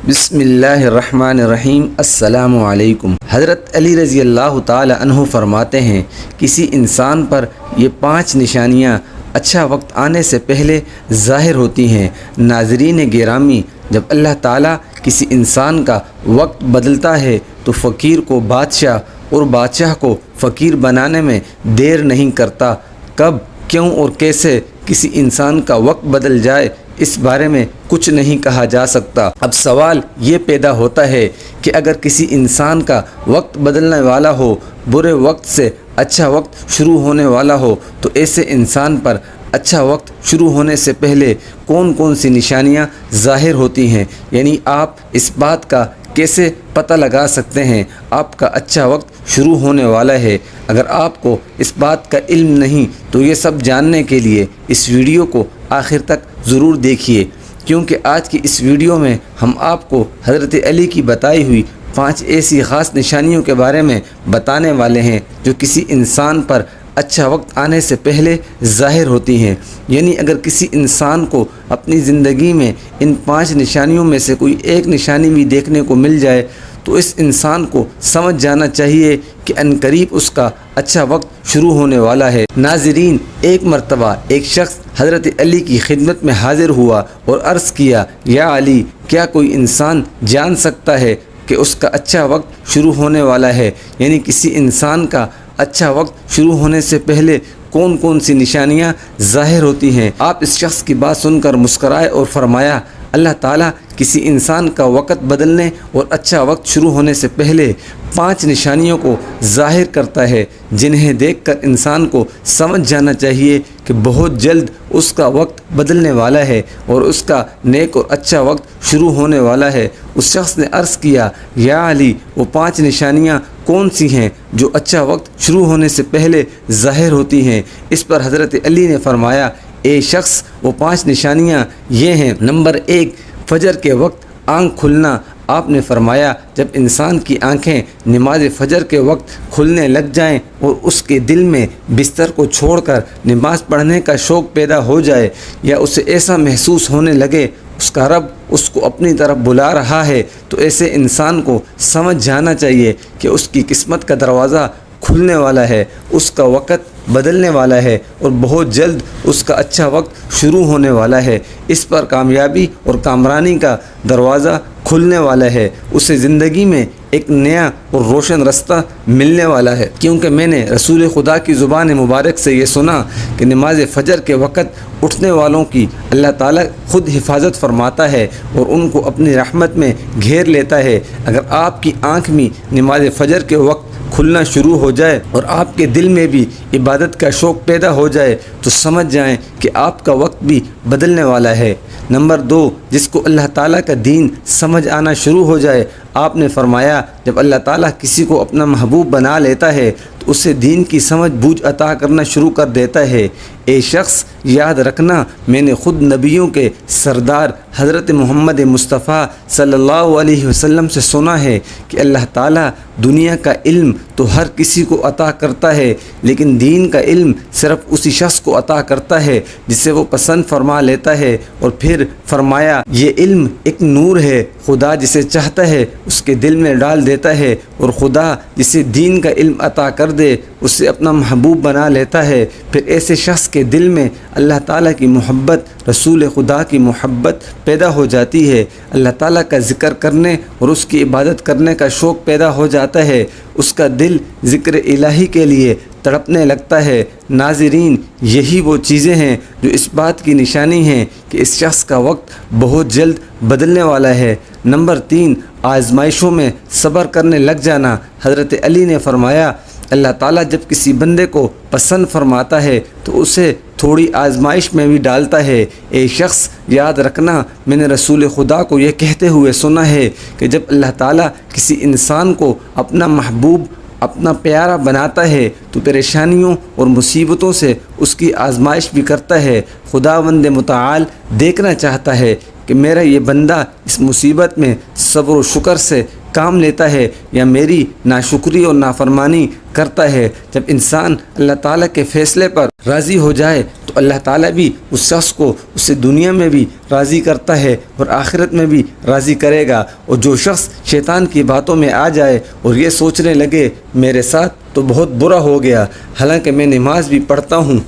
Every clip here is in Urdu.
بسم اللہ الرحمن الرحیم۔ السلام علیکم۔ حضرت علی رضی اللہ تعالی عنہ فرماتے ہیں، کسی انسان پر یہ 5 نشانیاں اچھا وقت آنے سے پہلے ظاہر ہوتی ہیں۔ ناظرین گرامی، جب اللہ تعالیٰ کسی انسان کا وقت بدلتا ہے تو فقیر کو بادشاہ اور بادشاہ کو فقیر بنانے میں دیر نہیں کرتا۔ کب، کیوں اور کیسے کسی انسان کا وقت بدل جائے، اس بارے میں کچھ نہیں کہا جا سکتا۔ اب سوال یہ پیدا ہوتا ہے کہ اگر کسی انسان کا وقت بدلنے والا ہو، برے وقت سے اچھا وقت شروع ہونے والا ہو، تو ایسے انسان پر اچھا وقت شروع ہونے سے پہلے کون کون سی نشانیاں ظاہر ہوتی ہیں، یعنی آپ اس بات کا کیسے پتہ لگا سکتے ہیں آپ کا اچھا وقت شروع ہونے والا ہے۔ اگر آپ کو اس بات کا علم نہیں تو یہ سب جاننے کے لیے اس ویڈیو کو آخر تک ضرور دیکھیے، کیونکہ آج کی اس ویڈیو میں ہم آپ کو حضرت علی کی بتائی ہوئی 5 ایسی خاص نشانیوں کے بارے میں بتانے والے ہیں جو کسی انسان پر اچھا وقت آنے سے پہلے ظاہر ہوتی ہیں۔ یعنی اگر کسی انسان کو اپنی زندگی میں ان 5 نشانیوں میں سے کوئی ایک نشانی بھی دیکھنے کو مل جائے تو اس انسان کو سمجھ جانا چاہیے کہ عنقریب اس کا اچھا وقت شروع ہونے والا ہے۔ ناظرین، ایک مرتبہ ایک شخص حضرت علی کی خدمت میں حاضر ہوا اور عرض کیا، یا علی، کیا کوئی انسان جان سکتا ہے کہ اس کا اچھا وقت شروع ہونے والا ہے؟ یعنی کسی انسان کا اچھا وقت شروع ہونے سے پہلے کون کون سی نشانیاں ظاہر ہوتی ہیں؟ آپ اس شخص کی بات سن کر مسکرائے اور فرمایا، اللہ تعالیٰ کسی انسان کا وقت بدلنے اور اچھا وقت شروع ہونے سے پہلے 5 نشانیوں کو ظاہر کرتا ہے، جنہیں دیکھ کر انسان کو سمجھ جانا چاہیے کہ بہت جلد اس کا وقت بدلنے والا ہے اور اس کا نیک اور اچھا وقت شروع ہونے والا ہے۔ اس شخص نے عرض کیا، یا علی، وہ 5 نشانیاں کون سی ہیں جو اچھا وقت شروع ہونے سے پہلے ظاہر ہوتی ہیں؟ اس پر حضرت علی نے فرمایا، اے شخص، وہ 5 نشانیاں یہ ہیں۔ نمبر 1، فجر کے وقت آنکھ کھلنا۔ آپ نے فرمایا، جب انسان کی آنکھیں نماز فجر کے وقت کھلنے لگ جائیں اور اس کے دل میں بستر کو چھوڑ کر نماز پڑھنے کا شوق پیدا ہو جائے، یا اسے ایسا محسوس ہونے لگے اس کا رب اس کو اپنی طرف بلا رہا ہے، تو ایسے انسان کو سمجھ جانا چاہیے کہ اس کی قسمت کا دروازہ کھلنے والا ہے، اس کا وقت بدلنے والا ہے اور بہت جلد اس کا اچھا وقت شروع ہونے والا ہے۔ اس پر کامیابی اور کامرانی کا دروازہ کھلنے والا ہے، اسے زندگی میں ایک نیا اور روشن رستہ ملنے والا ہے۔ کیونکہ میں نے رسول خدا کی زبان مبارک سے یہ سنا کہ نماز فجر کے وقت اٹھنے والوں کی اللہ تعالیٰ خود حفاظت فرماتا ہے اور ان کو اپنی رحمت میں گھیر لیتا ہے۔ اگر آپ کی آنکھ میں نماز فجر کے وقت کھلنا شروع ہو جائے اور آپ کے دل میں بھی عبادت کا شوق پیدا ہو جائے تو سمجھ جائیں کہ آپ کا وقت بھی بدلنے والا ہے۔ نمبر 2، جس کو اللہ تعالیٰ کا دین سمجھ آنا شروع ہو جائے۔ آپ نے فرمایا، جب اللہ تعالیٰ کسی کو اپنا محبوب بنا لیتا ہے تو اسے دین کی سمجھ بوجھ عطا کرنا شروع کر دیتا ہے۔ اے شخص، یاد رکھنا، میں نے خود نبیوں کے سردار حضرت محمد مصطفیٰ صلی اللہ علیہ وسلم سے سنا ہے کہ اللہ تعالیٰ دنیا کا علم تو ہر کسی کو عطا کرتا ہے، لیکن دین کا علم صرف اسی شخص کو عطا کرتا ہے جسے وہ پسند فرما لیتا ہے۔ اور پھر فرمایا، یہ علم ایک نور ہے، خدا جسے چاہتا ہے اس کے دل میں ڈال دیتا ہے، اور خدا جسے دین کا علم عطا کر دے اسے اپنا محبوب بنا لیتا ہے۔ پھر ایسے شخص کے دل میں اللہ تعالیٰ کی محبت، رسول خدا کی محبت پیدا ہو جاتی ہے، اللہ تعالیٰ کا ذکر کرنے اور اس کی عبادت کرنے کا شوق پیدا ہو جاتا ہے، اس کا دل ذکر الہی کے لیے تڑپنے لگتا ہے۔ ناظرین، یہی وہ چیزیں ہیں جو اس بات کی نشانی ہیں کہ اس شخص کا وقت بہت جلد بدلنے والا ہے۔ نمبر 3، آزمائشوں میں صبر کرنے لگ جانا۔ حضرت علی نے فرمایا، اللہ تعالیٰ جب کسی بندے کو پسند فرماتا ہے تو اسے تھوڑی آزمائش میں بھی ڈالتا ہے۔ اے شخص، یاد رکھنا، میں نے رسول خدا کو یہ کہتے ہوئے سنا ہے کہ جب اللہ تعالیٰ کسی انسان کو اپنا محبوب، اپنا پیارا بناتا ہے تو پریشانیوں اور مصیبتوں سے اس کی آزمائش بھی کرتا ہے۔ خداوند متعال دیکھنا چاہتا ہے کہ میرا یہ بندہ اس مصیبت میں صبر و شکر سے کام لیتا ہے یا میری ناشکری اور نافرمانی کرتا ہے۔ جب انسان اللہ تعالیٰ کے فیصلے پر راضی ہو جائے تو اللہ تعالیٰ بھی اس شخص کو اسے دنیا میں بھی راضی کرتا ہے اور آخرت میں بھی راضی کرے گا۔ اور جو شخص شیطان کی باتوں میں آ جائے اور یہ سوچنے لگے میرے ساتھ تو بہت برا ہو گیا، حالانکہ میں نماز بھی پڑھتا ہوں،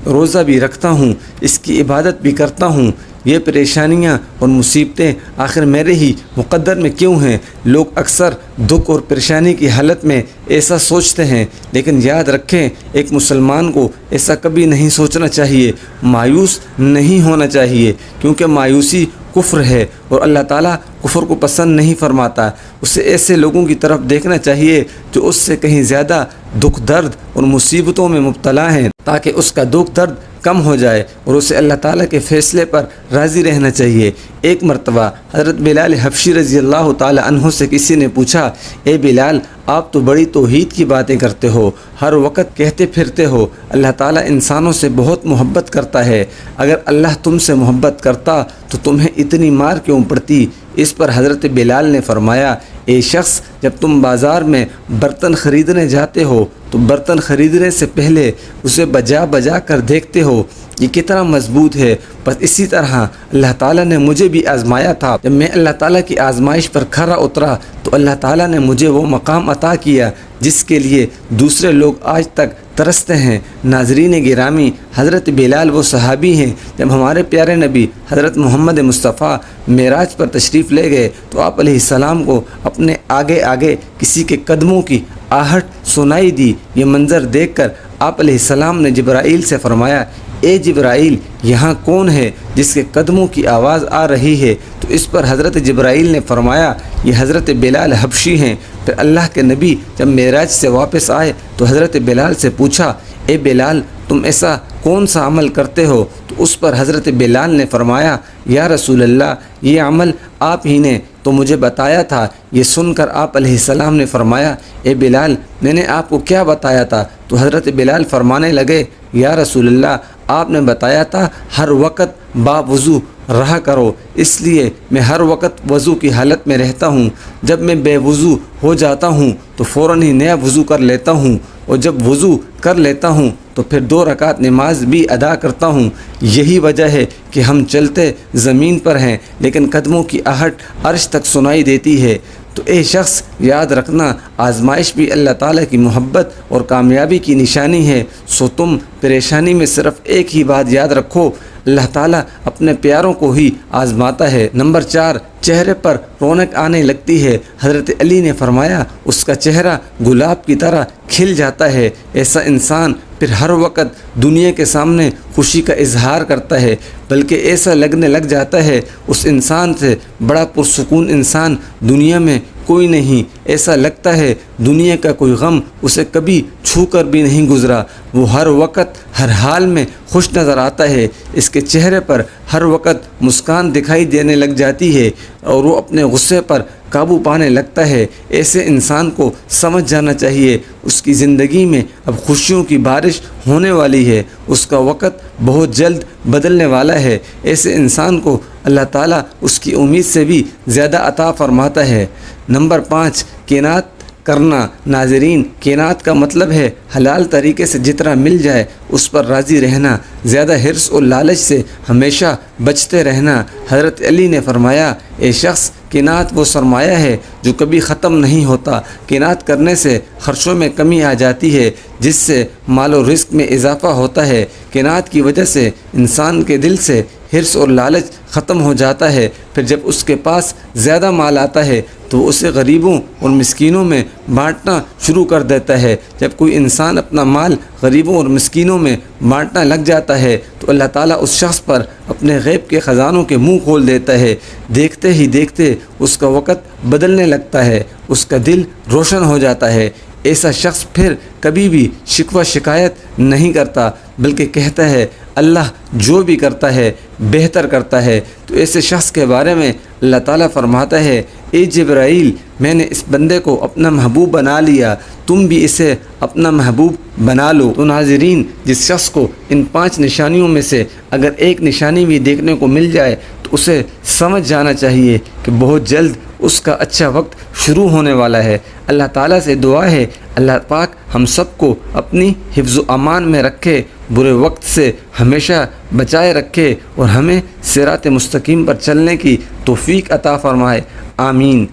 روزہ بھی رکھتا ہوں، اس کی عبادت بھی کرتا ہوں، یہ پریشانیاں اور مصیبتیں آخر میرے ہی مقدر میں کیوں ہیں؟ لوگ اکثر دکھ اور پریشانی کی حالت میں ایسا سوچتے ہیں، لیکن یاد رکھیں ایک مسلمان کو ایسا کبھی نہیں سوچنا چاہیے، مایوس نہیں ہونا چاہیے، کیونکہ مایوسی کفر ہے اور اللہ تعالیٰ کفر کو پسند نہیں فرماتا۔ اسے ایسے لوگوں کی طرف دیکھنا چاہیے جو اس سے کہیں زیادہ دکھ درد اور مصیبتوں میں مبتلا ہیں، تاکہ اس کا دکھ درد کم ہو جائے اور اسے اللہ تعالیٰ کے فیصلے پر راضی رہنا چاہیے۔ ایک مرتبہ حضرت بلال حبشی رضی اللہ تعالی عنہ سے کسی نے پوچھا، اے بلال، آپ تو بڑی توحید کی باتیں کرتے ہو، ہر وقت کہتے پھرتے ہو اللہ تعالیٰ انسانوں سے بہت محبت کرتا ہے، اگر اللہ تم سے محبت کرتا تو تمہیں اتنی مار کیوں پڑتی؟ اس پر حضرت بلال نے فرمایا، اے شخص، جب تم بازار میں برتن خریدنے جاتے ہو تو برتن خریدنے سے پہلے اسے بجا بجا کر دیکھتے ہو یہ کتنا مضبوط ہے۔ بس اسی طرح اللہ تعالیٰ نے مجھے بھی آزمایا تھا، جب میں اللہ تعالیٰ کی آزمائش پر کھرا اترا تو اللہ تعالیٰ نے مجھے وہ مقام عطا کیا جس کے لیے دوسرے لوگ آج تک ترستے ہیں۔ ناظرین گرامی، حضرت بلال وہ صحابی ہیں جب ہمارے پیارے نبی حضرت محمد مصطفیٰ معراج پر تشریف لے گئے تو آپ علیہ السلام کو اپنے آگے آگے کسی کے قدموں کی آہٹ سنائی دی۔ یہ منظر دیکھ کر آپ علیہ السلام نے جبرائیل سے فرمایا، اے جبرائیل، یہاں کون ہے جس کے قدموں کی آواز آ رہی ہے؟ تو اس پر حضرت جبرائیل نے فرمایا، یہ حضرت بلال حبشی ہیں۔ پھر اللہ کے نبی جب معراج سے واپس آئے تو حضرت بلال سے پوچھا، اے بلال، تم ایسا کون سا عمل کرتے ہو؟ تو اس پر حضرت بلال نے فرمایا، یا رسول اللہ، یہ عمل آپ ہی نے تو مجھے بتایا تھا۔ یہ سن کر آپ علیہ السلام نے فرمایا، اے بلال، میں نے آپ کو کیا بتایا تھا؟ تو حضرت بلال فرمانے لگے، یا رسول اللہ، آپ نے بتایا تھا ہر وقت باوضو رہا کرو، اس لیے میں ہر وقت وضو کی حالت میں رہتا ہوں۔ جب میں بے وضو ہو جاتا ہوں تو فوراً ہی نیا وضو کر لیتا ہوں، اور جب وضو کر لیتا ہوں تو پھر 2 رکعت نماز بھی ادا کرتا ہوں۔ یہی وجہ ہے کہ ہم چلتے زمین پر ہیں لیکن قدموں کی آہٹ عرش تک سنائی دیتی ہے۔ تو اے شخص، یاد رکھنا آزمائش بھی اللہ تعالیٰ کی محبت اور کامیابی کی نشانی ہے۔ سو تم پریشانی میں صرف ایک ہی بات یاد رکھو، اللہ تعالیٰ اپنے پیاروں کو ہی آزماتا ہے۔ نمبر 4، چہرے پر رونق آنے لگتی ہے۔ حضرت علی نے فرمایا، اس کا چہرہ گلاب کی طرح کھل جاتا ہے۔ ایسا انسان پھر ہر وقت دنیا کے سامنے خوشی کا اظہار کرتا ہے، بلکہ ایسا لگنے لگ جاتا ہے اس انسان سے بڑا پرسکون انسان دنیا میں کوئی نہیں۔ ایسا لگتا ہے دنیا کا کوئی غم اسے کبھی چھو کر بھی نہیں گزرا۔ وہ ہر وقت ہر حال میں خوش نظر آتا ہے، اس کے چہرے پر ہر وقت مسکان دکھائی دینے لگ جاتی ہے اور وہ اپنے غصے پر قابو پانے لگتا ہے۔ ایسے انسان کو سمجھ جانا چاہیے اس کی زندگی میں اب خوشیوں کی بارش ہونے والی ہے، اس کا وقت بہت جلد بدلنے والا ہے۔ ایسے انسان کو اللہ تعالیٰ اس کی امید سے بھی زیادہ عطا فرماتا ہے۔ نمبر 5، قناعت کرنا۔ ناظرین، قناعت کا مطلب ہے حلال طریقے سے جتنا مل جائے اس پر راضی رہنا، زیادہ حرص اور لالچ سے ہمیشہ بچتے رہنا۔ حضرت علی نے فرمایا، اے شخص، قناعت وہ سرمایہ ہے جو کبھی ختم نہیں ہوتا۔ قناعت کرنے سے خرچوں میں کمی آ جاتی ہے، جس سے مال و رزق میں اضافہ ہوتا ہے۔ قناعت کی وجہ سے انسان کے دل سے حرص اور لالچ ختم ہو جاتا ہے۔ پھر جب اس کے پاس زیادہ مال آتا ہے تو وہ اسے غریبوں اور مسکینوں میں بانٹنا شروع کر دیتا ہے۔ جب کوئی انسان اپنا مال غریبوں اور مسکینوں میں بانٹنا لگ جاتا ہے تو اللہ تعالیٰ اس شخص پر اپنے غیب کے خزانوں کے منہ کھول دیتا ہے۔ دیکھتے ہی دیکھتے اس کا وقت بدلنے لگتا ہے، اس کا دل روشن ہو جاتا ہے۔ ایسا شخص پھر کبھی بھی شکوہ شکایت نہیں کرتا، بلکہ کہتا ہے اللہ جو بھی کرتا ہے بہتر کرتا ہے۔ تو ایسے شخص کے بارے میں اللہ تعالیٰ فرماتا ہے، اے جبرائیل، میں نے اس بندے کو اپنا محبوب بنا لیا، تم بھی اسے اپنا محبوب بنا لو۔ تو ناظرین، جس شخص کو ان 5 نشانیوں میں سے اگر ایک نشانی بھی دیکھنے کو مل جائے تو اسے سمجھ جانا چاہیے کہ بہت جلد اس کا اچھا وقت شروع ہونے والا ہے۔ اللہ تعالیٰ سے دعا ہے اللہ پاک ہم سب کو اپنی حفظ و امان میں رکھے، برے وقت سے ہمیشہ بچائے رکھے اور ہمیں صراط مستقیم پر چلنے کی توفیق عطا فرمائے، آمین۔